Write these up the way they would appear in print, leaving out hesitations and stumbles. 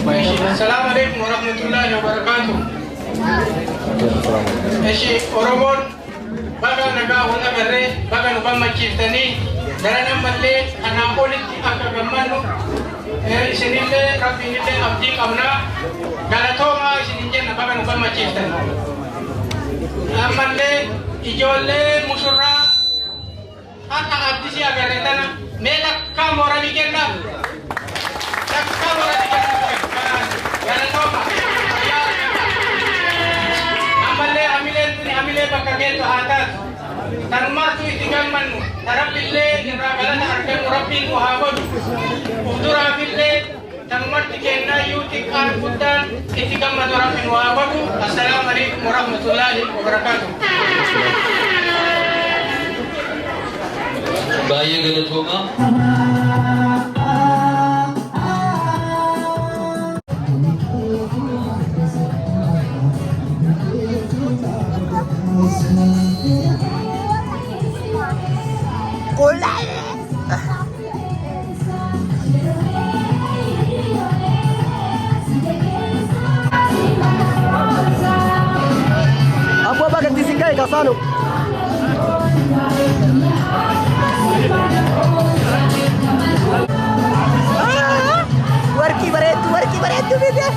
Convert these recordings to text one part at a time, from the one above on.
Assalamualaikum warahmatullahi wabarakatuh. Eshi Oromon baga nagahon agarre baga nubang machiftani daranang malle anapolit akka gammanu isinille rabbinille abdi qabna galatoma isinille na baga nubang machiftani amalle ijolle musurra hatta abdi si agarre tana melak kamora dikenna kamora dikenna galatoma amile bakagento atas tanmatu itigan manu tarapille iragalan arkan murabbin muhabad udura bille tanmat tikenna yutik an kudan itigan madurabbin muhabad. Assalamualaikum warahmatullahi wabarakatuh. Baye galatoma. Apa bagat disingkai kasano? Warki baretu beda.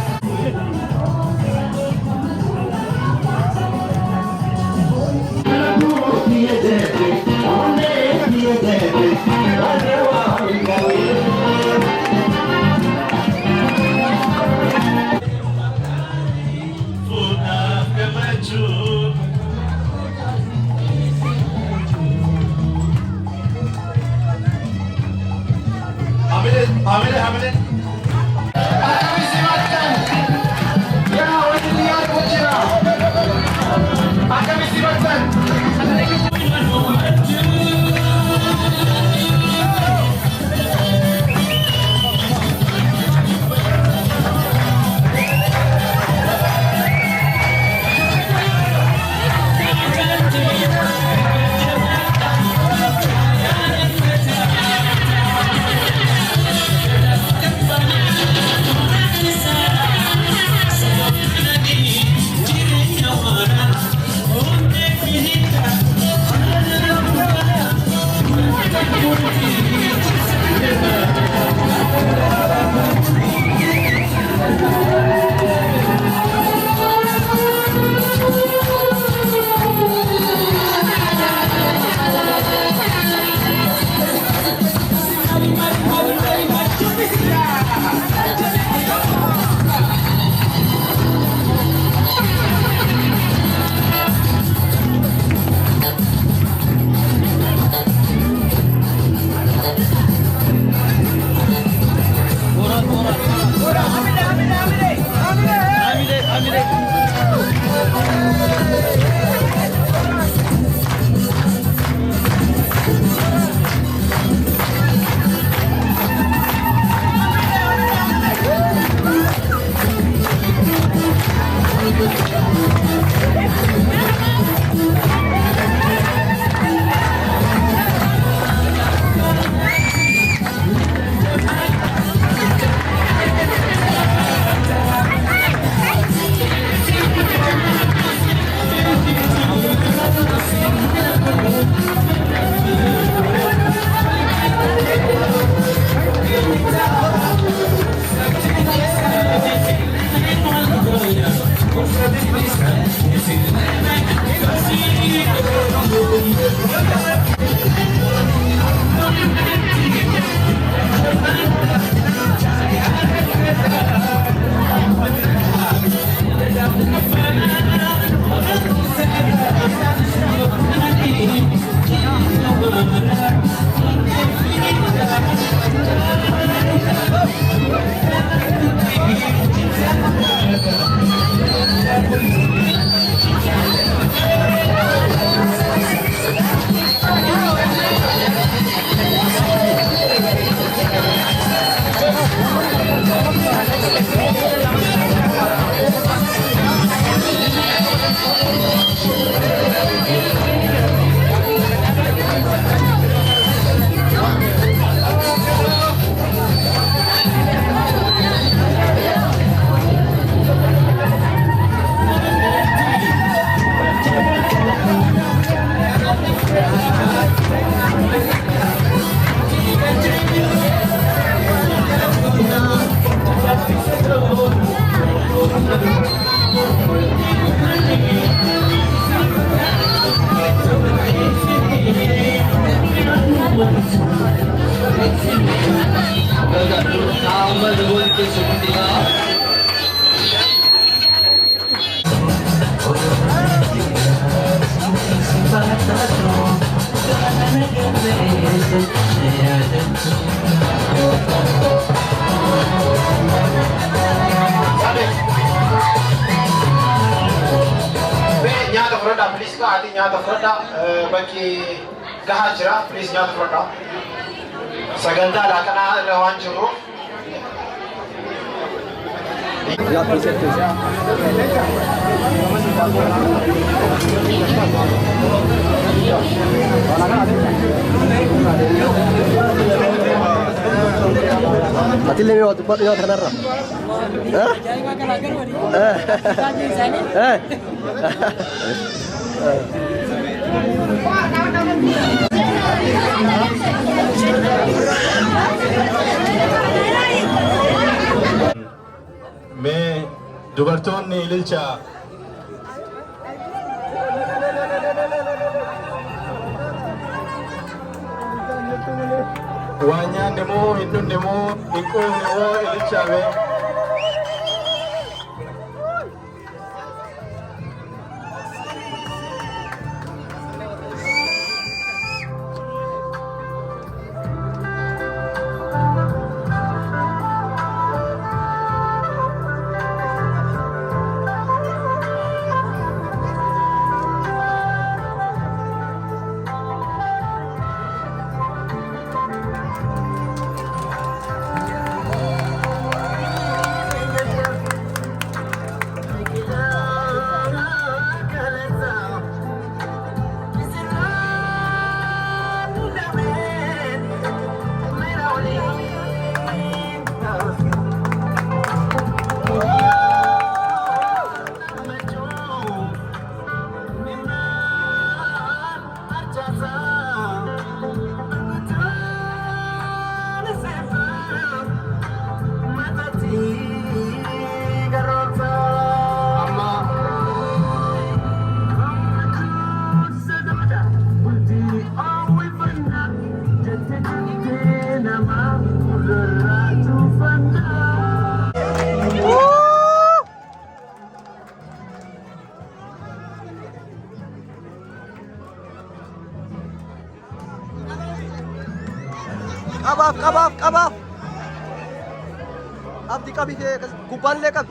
Hamile. Nyata Froda, please ka ati nyata Froda bagi Gahajra, please nyata Froda. Saganda la kana rawan juru. Ya, please. Mati le waktu buat yo tenar. Mee dubartoonni ililcha waan nyaanne moo hin dhunne moo hin quufne moo ililcha mee Kabaf. Abdi kabi kuban le kab.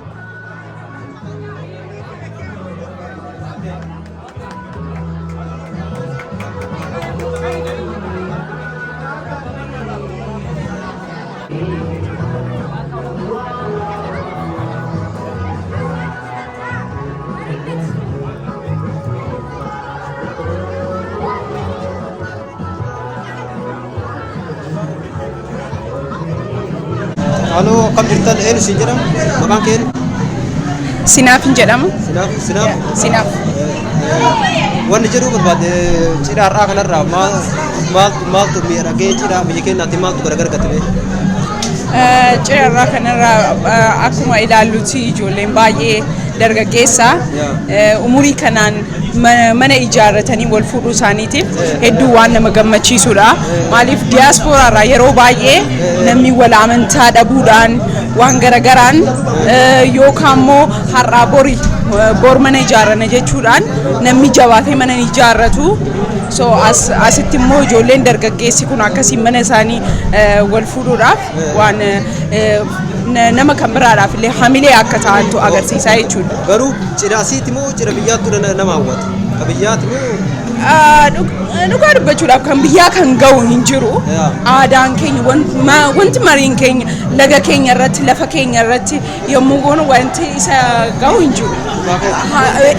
Halo, kam jirtan si jedhama maqaan kee Sinaaf jedhama. Sinaaf. Wanni jedhu barbaade cidha har'aa kanarraa maaltu miidhagee cidha biyya keenyaatti maaltu gargar gatame? Cidha har'aa kanarraa akkuma ilaallutti ijoolleen baay'ee dargaggeessa umurii kanaan mana ijaarratanii wal fuudhuu isaaniitiif hedduu waan nama gammachiisudha. Maaliif diiyaaspooraarraa yeroo baay'ee namni wal amantaa dhabuudhaan waan garagaraan yookaan immoo har'aa bor mana ijaarrana jechuudhaan namni jabaatee mana ijaarratu. So asitti immoo ijoolleen dargaggeessi kun akkasiin mana isaanii wal fuudhuudhaaf waan nama kan biraadhaaf illee hamilee akka ta'antu agarsiisaa jechuudha. Garuu cidha asiiti moo cidha biyyaattu nama hawwata? Ka biyyaati moo? Dhugaa dubbachuudhaaf kan biyyaa kan ga'u hin jiru. Aadaan keenya wanti mariin keenya laga keenya irratti lafa keenya irratti yommuu goonu wanti isa ga'u hin jiru.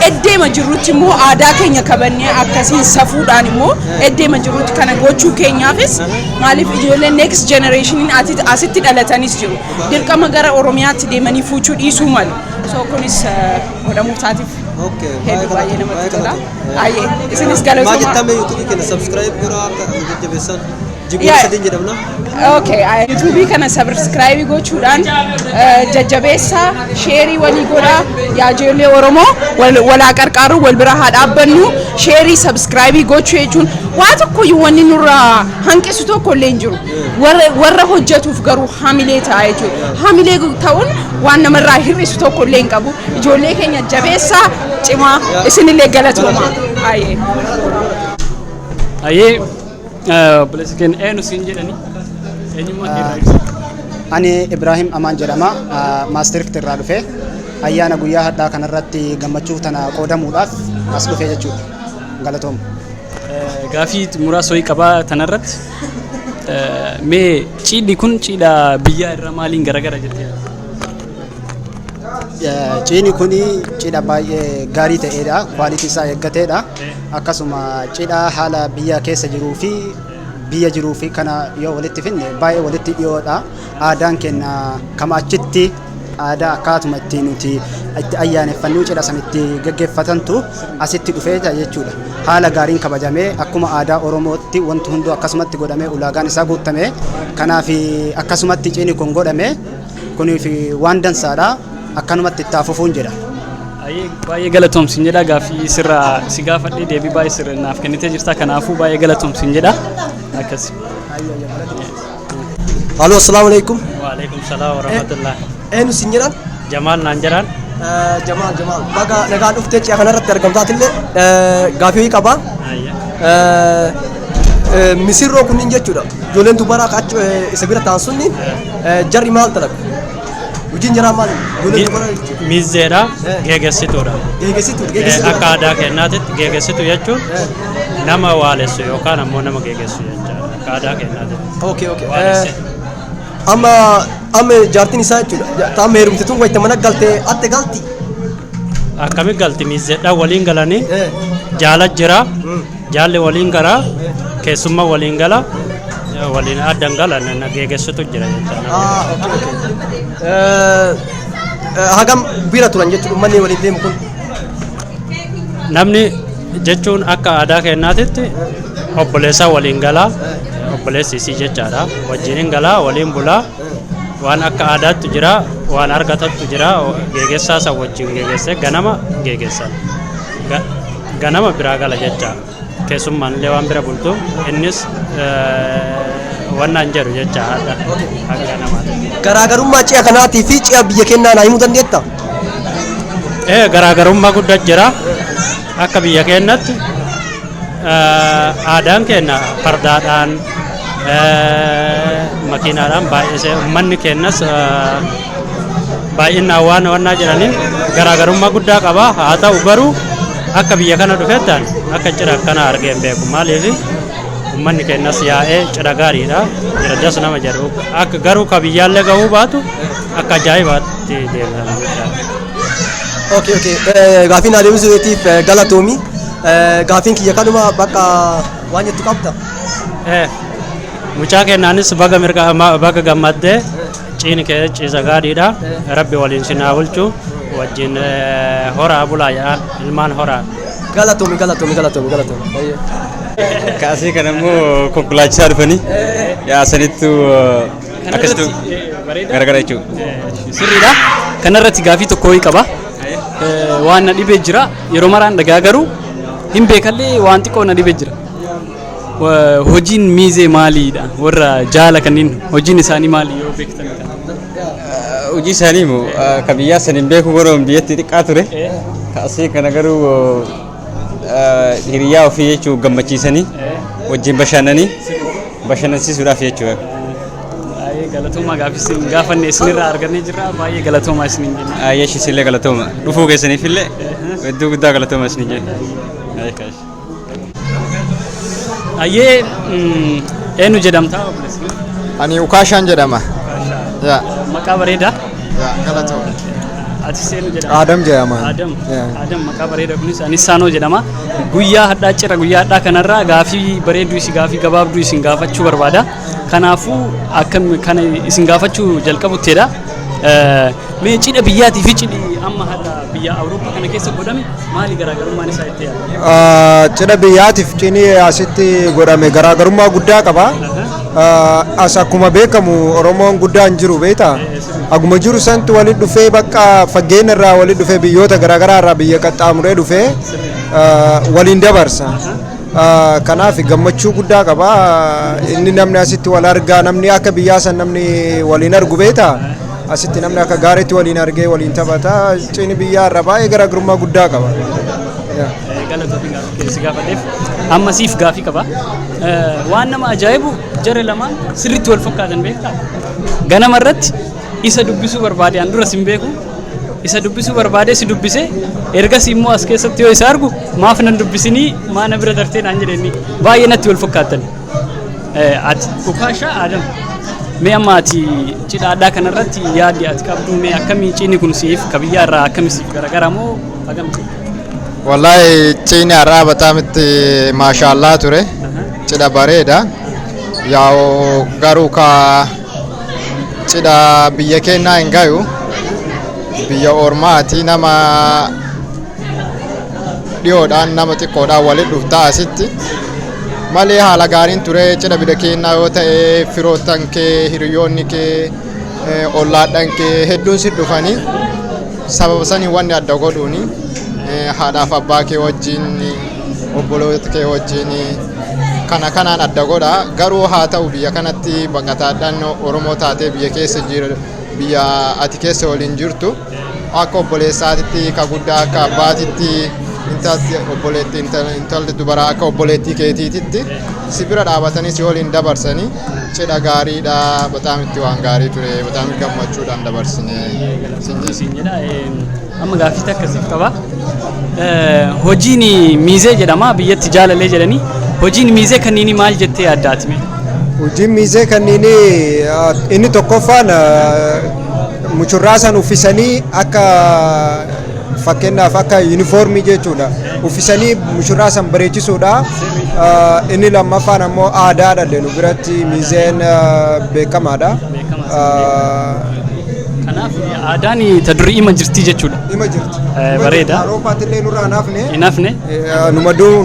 Eddeema jirrutti immoo aadaa keenya kabannee akkasiin safuudhaan immoo eddeema jirrutti kana gochuu keenyaafis maaliif ijoolleen next generationiin asitti dhalatanis jiru. Dirqama gara Oromiyaatti deemanii fuuchuu dhiisuu malu. So kunis godhamuu isaatiif hedduu baay'ee namatti tola. Isinis galatooma. Maal jettame YouTube keenya subscribe godhaa akka jajjabeessan. Jibuu sadii jedhamna. Okay, YouTube kana subscribe gochuudhaan jajjabeessaa sheerii walii godhaa yaa ijoollee Oromoo walaa qarqaaru wal bira haa dhaabbannu sheerii subscribe gochuu jechuun waa tokkoyyuu wanni nurraa hanqisu tokko illee hin jiru warra hojjetuuf garuu hamilee ta'a jechuudha hamilee ta'uun waan namarraa hir'isu tokko illee hin qabu ijoollee keenya jabeessaa cimaa isinillee galatoomaa ayee bilisken enu siin jedhani ani Ibrahim Aman jedhama maastrikt irraa dhufe ayyaana guyyaa hadhaa kanarratti gammachuu tana qoodamuudhaaf as dhufe jechuudha galatooma gaafii muraasa ho'i qabaa tanarratti mee cidhi kun cidha biyyaa irra maaliin garagara jettee cidhi kun cidha baay'ee gaarii ta'eedha kwaalitii isaa eeggateedha akkasuma cidha haala biyya keessa jiruu fi biyya jiruu fi kana yoo walitti finne baay'ee walitti dhiyoodha aadaan keenya kamaachitti aadaa akkaatuma itti nuti itti ayyaaneffannuu cidha sanitti gaggeeffatantu asitti dhufeeta jechuudha haala gaariin kabajamee akkuma aadaa Oromootti wanti hunduu akkasumatti godhamee ulaagaan isaa guutamee kanaaf akkasumatti cidhi kun godhame kuniif waan dansaadha akkanumatti itti fufuun jedha baay'ee galatoomsin jedha gaafii sirraa si gaafadhee deebii baay'ee sirra naaf kennitee jirta kanaafuu baay'ee galatoomsin jedha akkas Halo, assalamualaikum. Waalaikumsalam warahmatullahi. Enu siin jedhan? Jamaal naan jedhan. Jamaal. Baga nagaan dhuftee ci'a kanarratti argamtaatillee gaafii qaba. Misirroo kunniin jechuudha. Ijoolleen dubaraa akka isa bira ta'an sunni jarri maal dalagu? Hojiin jaraa maal? Ijoolleen dubaraa jechuudha. Mizeedha, geegessituudha. Akka aadaa kennaatitti geegessitu jechuun nama waalessu yookaan ammoo nama geegessu jechuudha. Akka aadaa kennaatitti. Okay. Amma jaartiin isaa jechuudha. Amma heerumtituun wayita mana galtee atte galti. Akkami galti mizeedha waliin galanii jaala jira. Jaalli waliin garaa keessummaa waliin gala waliin addan galan geegessitu jira jechuudha. Hagam bira turan jechuudha uummanni waliin deemu kun. Namni jechuun akka aadaa kennaatitti obboleessaa waliin galaa obboleessi isii jechaadha wajjin galaa waliin bulaa waan akka aadaatti jira waan argatatu jira geegessaa isa wajjin geegesse ganama geegessan ganama biraa gala jecha keessummaan illee waan bira bultu innis wannaan jedhu jecha haadha ganamaati. Garaagarummaa ci'a kanaatii fi ci'a biyya keenyaa naa himuu dandeetta? Garaagarummaa guddaa jira akka biyya keenyatti aadaan keenya fardaadhaan makiinaadhaan baay'isee uummanni keenyas baay'inaan waan wannaa jedhaniin garaagarummaa guddaa qaba haa ta'u garuu akka biyya kana dhufeettaan akka cidha akkana argee hin beeku maaliif uummanni keenyas yaa'ee cidha gaariidha jiraddas nama jedhu akka garuu ka biyyaallee gahuu baatu akka ajaa'ibaatti deemsan guddaa. Okay. Gaafiin adeemsiseetiif galatoomi. Gaafiin kiyya kanuma bakka waan jettu qabda. Mucaa kennaanis baga gammaddee ciini kee ciisa gaariidha. Rabbi waliin si haa bulchu wajjin horaa bulaa jedhaan ilmaan horaa. Galatoomi. Kaasii kana immoo konkolaachisaa dhufanii yaasanitti akkasitti garagara jechuudha. Sirriidha. Kanarratti gaafii tokko ho'i qaba. Waan na dhibee jira yeroo maraan dhagaa garuu hin beekallee waan xiqqoo na dhibee jira. Hojiin miizee maaliidha? Warra jaala kanneen hojiin isaanii maali yoo beektanidha? Hojii isaanii immoo ka biyyaa saniin beeku godhuun biyyatti xiqqaa ture. Kaasii kana garuu hiriyaa ofii jechuun gammachiisanii wajjin bashannansiisuudhaaf jechuudha. Galatoomaa gaafisiin gaafanne isinirraa argannee jirra baay'ee galatoomaa isiniin jenna. Yeshi isinillee galatooma dhufuu keessaniifillee hedduu guddaa galatooma isiniin jenna. Ayyee eenyu jedhamtaa? Ani Ukaashaan jedhama. Maqaa bareedaa? Galatooma. Ati eenyu jedhama? Adam jedhama. Adam maqaa bareedaa kunis anis Saanoo jedhama. Guyyaa hadhaa cira guyyaa hadhaa kanarraa gaafii bareedduu isin gaafii gabaabduu isin gaafachuu barbaada. Kanaafuu akkam kana isin gaafachuu jalqabutteedha. Mee cidha biyyaatii fi cidhi amma hadha biyya Awurooppaa kana keessa godhame maali garaagarummaan isaa itti yaada? Cidha biyyaatiif cidhi asitti godhame garaagarummaa guddaa qaba. as akkuma beekamu Oromoon guddaan jiru beektaa aguma jiru santu walitti dhufee bakka fageenya irraa walitti dhufee biyyoota garaagaraa irraa biyya qaxxaamuree dhufee waliin dabarsa. Kanaaf gammachuu guddaa qaba inni namni asitti wal argaa namni akka biyyaa san namni waliin argu beektaa asitti namni akka gaariitti waliin argee waliin taphata cini biyyaa irraa baay'ee garaagarummaa guddaa qaba. Galatoonni gaafii gaafateef ammasiif gaafii qaba. Waan nama ajaa'ibu jara lamaan sirriitti wal fakkaatan beektaa ganama irratti isa dubbisuu barbaade an duras hin beeku isa dubbisuu barbaade si dubbise ergasii immoo as keessatti yoo isa argu maaf nan dubbisinii maana bira dartee naan jedheenni baay'ee natti wal fakkaatan. Ati Ukaashaa Adam mee amma ati cidha addaa kanarratti yaaddi ati qabdu mee akkamii cidhi kun siif kabiyyaa irraa akkamii siif garagara moo hagamti? Wallahi cidhi har'aa bataamitti maashaallah ture cidha bareeda yaa'u garuu ka cidha biyya keenyaa hin gayu biyya ormaati nama dhiyoodhaan nama xiqqoodhaan walitti dhuftaa asitti malee haala gaariin ture cidha biyya keenyaa yoo ta'e firoottan kee hiriyoonni kee ollaadhaan kee hedduun si dhufanii sababa sanii wanni adda godhuuni haadhaaf abbaa kee wajjin obboloota kee wajjin kana kanaan adda godha garuu haa ta'u biyya kanatti baqataadhaan Oromoo taatee biyya keessa jira biyya ati keessa waliin jirtu akka obboleessaatitti ka guddaa akka abbaatitti intalti obboleetti intalti dubaraa akka obboleettii keetiititti si bira dhaabatanii si waliin dabarsanii cidha gaariidha bataam itti waan gaarii ture bataam gammachuudhaan dabarsine siin jedha amma gaafii akkasiif qaba. Hojiin miizee jedhama biyyatti jaalalee jedhanii hojiin miizee kanniini maal jettee yaaddaatime? Hojiin miizee kanniini inni tokkoffaan mucurraa san uffisanii akka fakkeenyaaf akka yuunifoormii jechuudha uffisanii mucurraa san bareechisuudha. Inni lammaffaan ammoo aadaadha nu biratti miizeen beekamaadha. Kanaaf aadaan ta durii ima jirti jechuudha. Ima jirti. Bareeda. Aroopaatti illee nurraa hin hafne.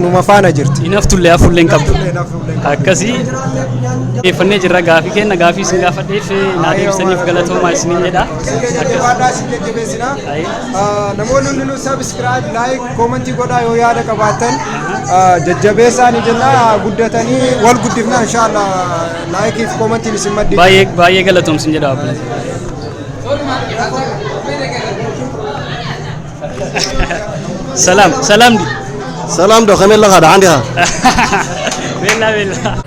Numa faana jirti. Hin haftullee hafuullee hin qabdu. Akkasii xiyyeeffannee jirra gaafii kenna gaafii isin gaafadheef naa deebisaniif galatoomaa isiniin jedha. Namoonni hundinuu sabiskiraayib laayik koomentii godhaa yoo yaada qabaatan jajjabeessaan jenna guddatanii wal guddifna inshaallah laayikiif koomentiin isin maddi. Baay'ee galatoomsin jedha abboon. Salam di. Salam do khamel la khada andi ha. Bella.